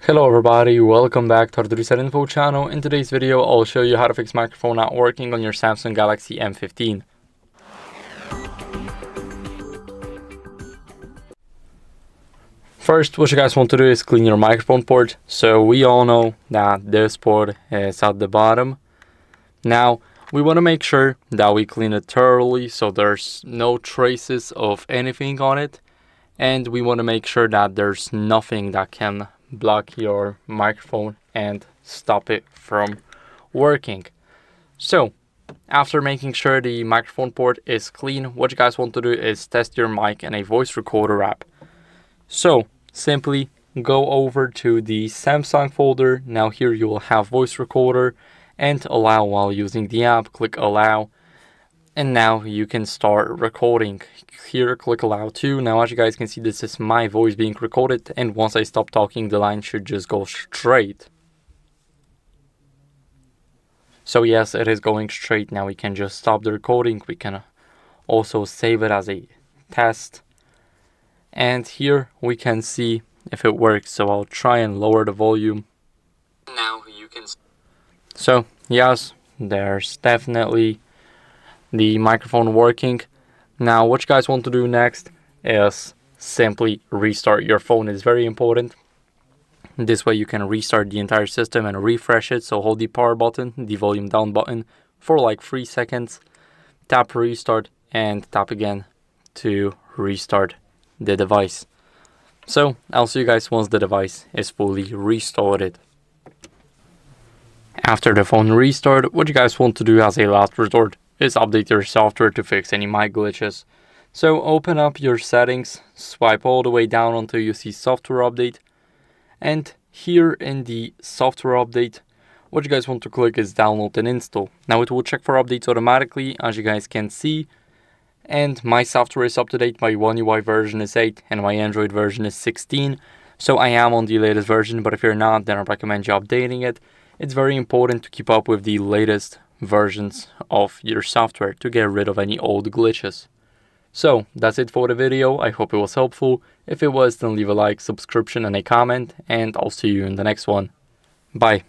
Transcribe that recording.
Hello everybody, welcome back to HardReset.Info channel. In today's video, I'll show you how to fix microphone not working on your Samsung Galaxy M15. First, what you guys want to do is clean your microphone port. So we all know that this port is at the bottom. Now, we want to make sure that we clean it thoroughly so there's no traces of anything on it. And we want to make sure that there's nothing that can block your microphone and stop it from working. So after making sure the microphone port is clean, what you guys want to do is test your mic in a voice recorder app. So simply go over to the Samsung folder. Now here you will have voice recorder and allow. While using the app, click allow, and now you can start recording. Here click allow too. Now as you guys can see, this is my voice being recorded, and once I stop talking, the line should just go straight. So yes, it is going straight. Now we can just stop the recording. We can also save it as a test, and here we can see if it works. So I'll try and lower the volume. Now you can. So yes, there's definitely the microphone working. Now what you guys want to do next is simply restart your phone. It's very important. This way you can restart the entire system and refresh it. So hold the power button, the volume down button for like 3 seconds, tap restart, and tap again to restart the device. So I'll see you guys once the device is fully restarted. After the phone restart, what you guys want to do as a last resort is update your software to fix any mic glitches. So open up your settings, swipe all the way down until you see software update, and here in the software update, what you guys want to click is download and install. Now it will check for updates automatically, as you guys can see, and my software is up to date. My One UI version is 8 and my Android version is 16, so I am on the latest version. But if you're not, then I recommend you updating it. It's very important to keep up with the latest versions of your software to get rid of any old glitches. So that's it for the video. I hope it was helpful. If it was, then leave a like, subscription, and a comment, and I'll see you in the next one. Bye.